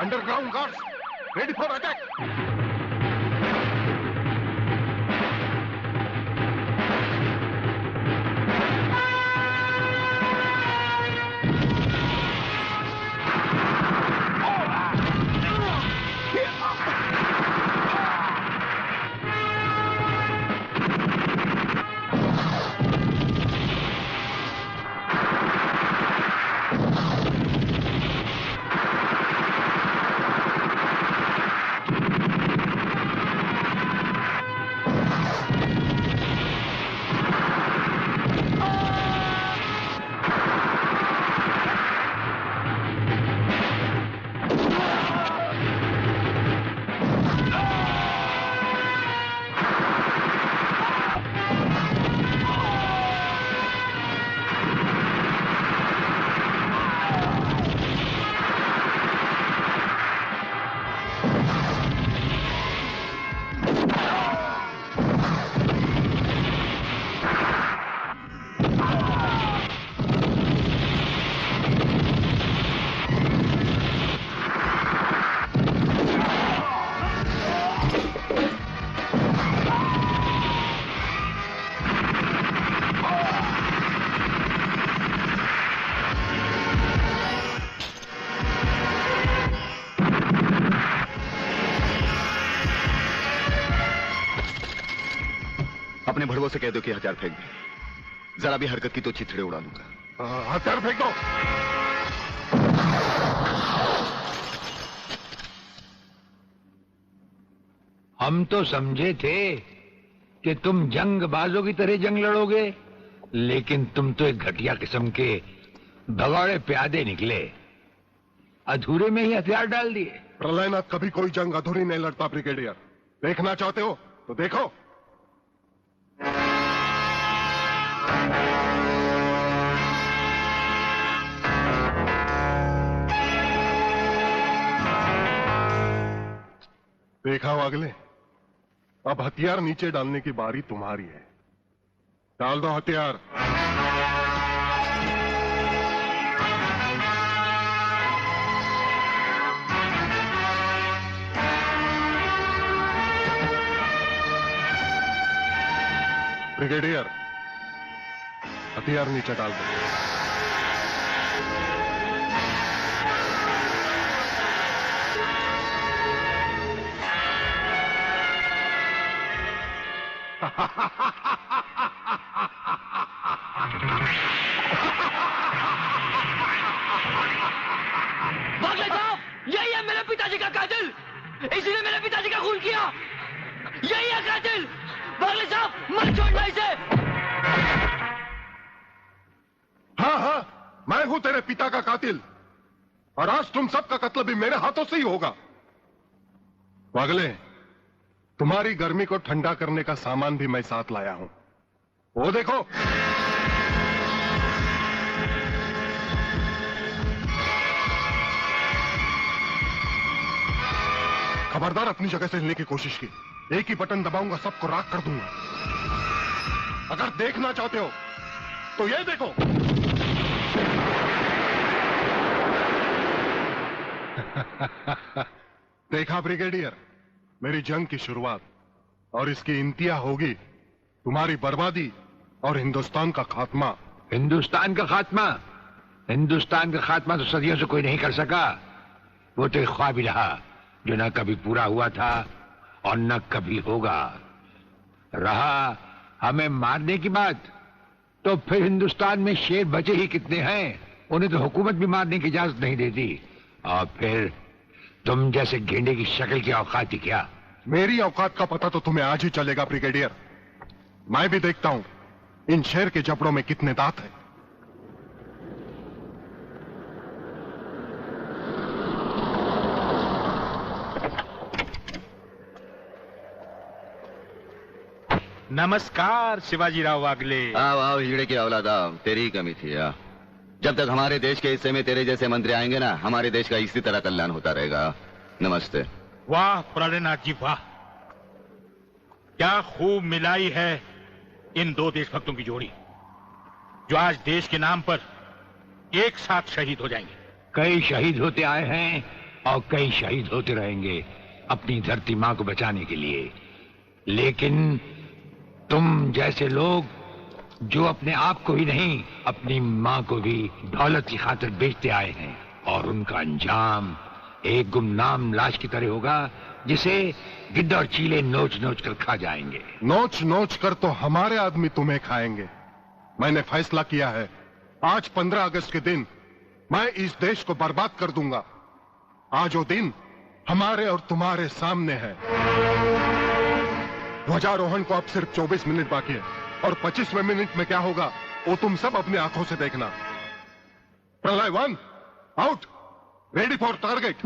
Underground guards ready for attack. अपने भड़वों से कह दो कि हथियार फेंक दे। जरा भी हरकत की तो चिथड़े उड़ा दूंगा। हथियार फेंक दो। हम तो समझे थे कि तुम जंगबाजों की तरह जंग लड़ोगे, लेकिन तुम तो एक घटिया किस्म के भगौड़े प्यादे निकले। अधूरे में ही हथियार डाल दिए। प्रलयनाथ कभी कोई जंग अधूरी नहीं लड़ता ब्रिगेडियर। देखना चाहते हो तो देखो। देखा वागले, अब हथियार नीचे डालने की बारी तुम्हारी है। डाल दो हथियार। ब्रिगेडियर, हथियार नीचे डाल दो। बागले साहब, यही है मेरे पिताजी का कातिल। इसीने मेरे पिताजी का खून किया। यही है कातिल। बागले साहब, मत छोड़ना इसे। हाँ हाँ, मैं हूं तेरे पिता का कातिल, और आज तुम सबका कत्ल भी मेरे हाथों से ही होगा। वागले, तुम्हारी गर्मी को ठंडा करने का सामान भी मैं साथ लाया हूं। वो देखो। खबरदार अपनी जगह से हिलने की कोशिश की। एक ही बटन दबाऊंगा, सबको राख कर दूंगा। अगर देखना चाहते हो तो ये देखो। देखा ब्रिगेडियर, मेरी जंग की शुरुआत, और इसकी इंतहा होगी तुम्हारी बर्बादी और हिंदुस्तान का खात्मा। हिंदुस्तान का खात्मा? हिंदुस्तान का खात्मा तो सदियों से कोई नहीं कर सका। वो तो एक ख्वाब ही रहा जो न कभी पूरा हुआ था और न कभी होगा। रहा हमें मारने की बात, तो फिर हिंदुस्तान में शेर बचे ही कितने हैं। उन्हें तो हुकूमत भी मारने की इजाजत नहीं देती। और फिर तुम जैसे गेंडे की शक्ल की औकात ही क्या? मेरी औकात का पता तो तुम्हें आज ही चलेगा ब्रिगेडियर। मैं भी देखता हूं इन शेर के जबड़ों में कितने दांत हैं। नमस्कार शिवाजीराव वागले। आओ आओ हिजड़े की औलाद आओ, तेरी ही कमी थी। जब तक हमारे देश के हिस्से में तेरे जैसे मंत्री आएंगे ना, हमारे देश का इसी तरह कल्याण होता रहेगा। नमस्ते। वाह प्रलयनाथ जी वाह, क्या खूब मिलाई है इन दो देशभक्तों की जोड़ी, जो आज देश के नाम पर एक साथ शहीद हो जाएंगे। कई शहीद होते आए हैं और कई शहीद होते रहेंगे अपनी धरती माँ को बचाने के लिए। लेकिन तुम जैसे लोग जो अपने आप को ही नहीं अपनी माँ को भी दौलत की खातिर बेचते आए हैं, और उनका अंजाम एक गुमनाम लाश की तरह होगा जिसे गिद्ध और चीले नोच नोच कर खा जाएंगे। नोच नोच कर तो हमारे आदमी तुम्हें खाएंगे। मैंने फैसला किया है, आज 15 अगस्त के दिन मैं इस देश को बर्बाद कर दूंगा। आज वो दिन हमारे और तुम्हारे सामने है। ध्वजारोहण को अब सिर्फ 24 मिनट बाकी है, और 25वें मिनट में क्या होगा वो तुम सब अपनी आंखों से देखना। प्रलय 1 आउट, रेडी फॉर टारगेट।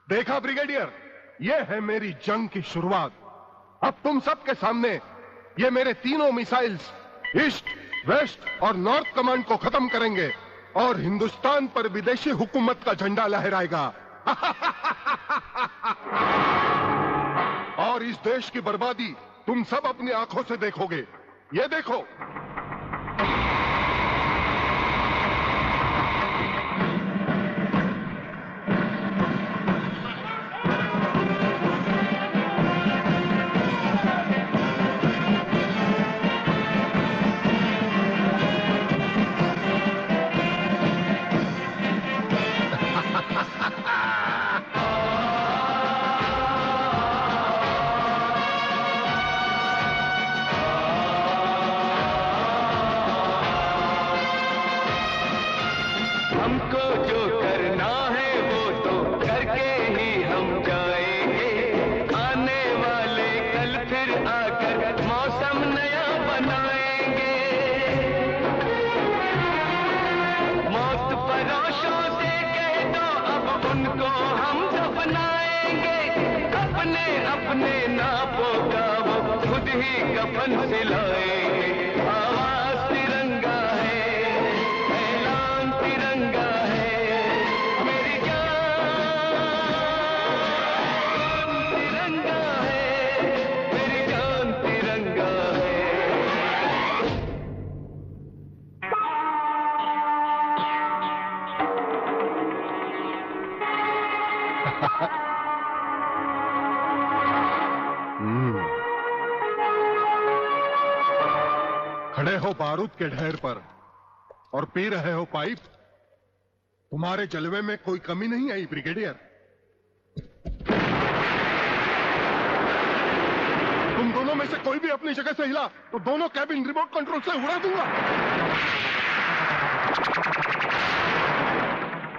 देखा ब्रिगेडियर, ये है मेरी जंग की शुरुआत। अब तुम सबके सामने ये मेरे तीनों मिसाइल्स ईस्ट, वेस्ट और नॉर्थ कमांड को खत्म करेंगे और हिंदुस्तान पर विदेशी हुकूमत का झंडा लहराएगा। और इस देश की बर्बादी तुम सब अपनी आंखों से देखोगे। ये देखो, खड़े हो बारूद के ढेर पर और पी रहे हो पाइप। तुम्हारे जलवे में कोई कमी नहीं आई ब्रिगेडियर। तुम दोनों में से कोई भी अपनी जगह से हिला तो दोनों कैबिन रिमोट कंट्रोल से उड़ा दूंगा।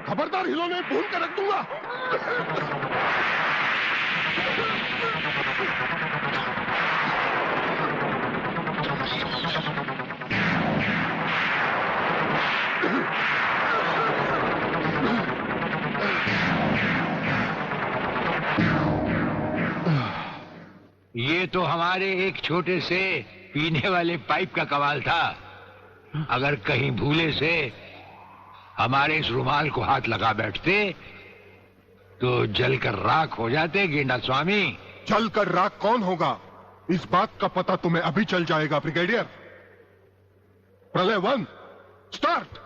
खबरदार हिलोने भून कर रख दूंगा। ये तो हमारे एक छोटे से पीने वाले पाइप का कमाल था, अगर कहीं भूले से हमारे इस रुमाल को हाथ लगा बैठते तो जलकर राख हो जाते गेंडा स्वामी। जलकर राख कौन होगा, इस बात का पता तुम्हें अभी चल जाएगा ब्रिगेडियर। प्रलय 1 स्टार्ट।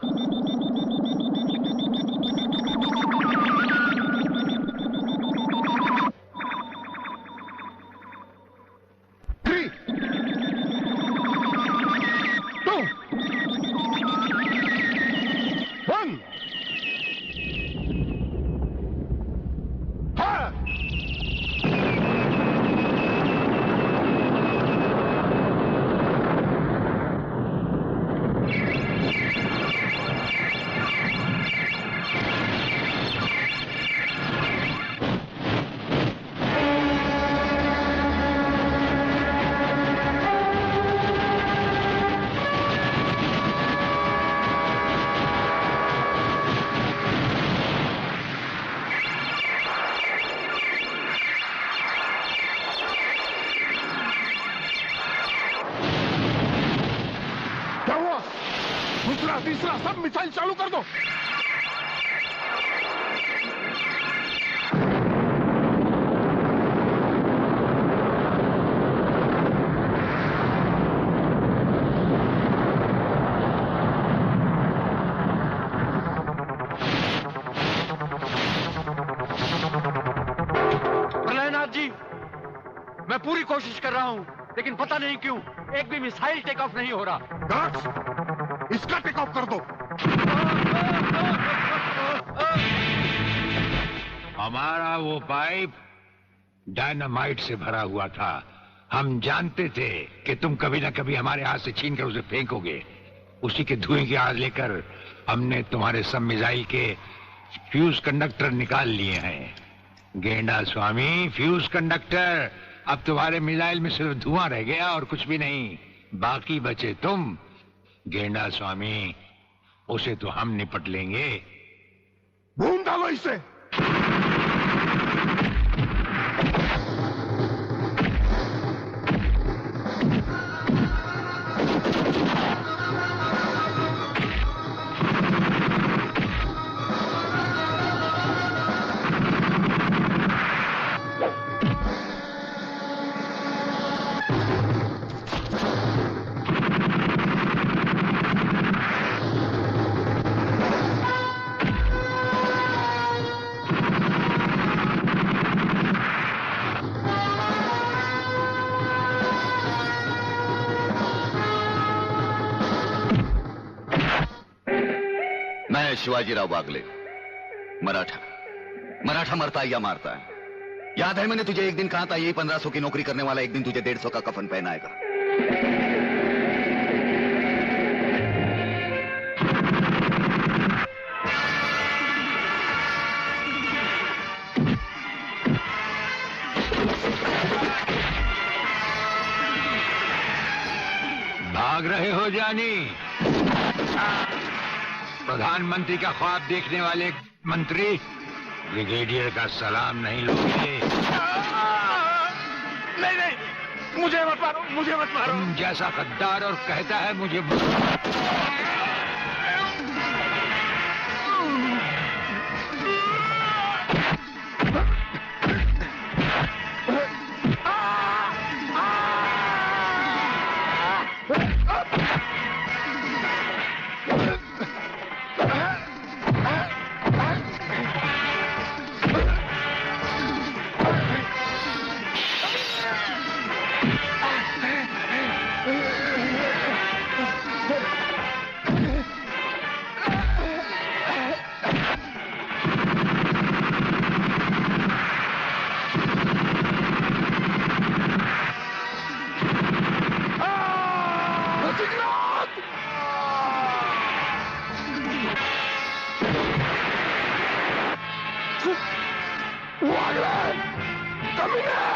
दूसरा तीसरा सब मिसाइल चालू कर दो। प्रलयनाथ जी, मैं पूरी कोशिश कर रहा हूं, लेकिन पता नहीं क्यों एक भी मिसाइल टेक ऑफ नहीं हो रहा। गार्ड्स, इसका टेक ऑफ कर दो। हमारा वो पाइप डायनामाइट से भरा हुआ था। हम जानते थे कि तुम कभी ना कभी हमारे हाथ से छीन कर उसे फेंकोगे। उसी के धुएं की आग लेकर हमने तुम्हारे सब मिसाइल के फ्यूज कंडक्टर निकाल लिए हैं। गेंडा स्वामी, फ्यूज कंडक्टर, अब तुम्हारे मिसाइल में सिर्फ धुआं रह गया और कुछ भी नहीं। बाकी बचे तुम। गेंडा स्वामी, उसे तो हम निपट लेंगे। भून डालो इसे। मैं शिवाजीराव बागले, मराठा मरता है या मारता है। याद है मैंने तुझे एक दिन कहा था, यही 1500 की नौकरी करने वाला एक दिन तुझे 150 का कफन पहनाएगा। भाग रहे हो जानी? प्रधानमंत्री का ख्वाब देखने वाले मंत्री ब्रिगेडियर का सलाम नहीं लोगे? नहीं, मुझे मत मारो, मुझे मत मारो। तुम जैसा गद्दार और कहता है मुझे Come here!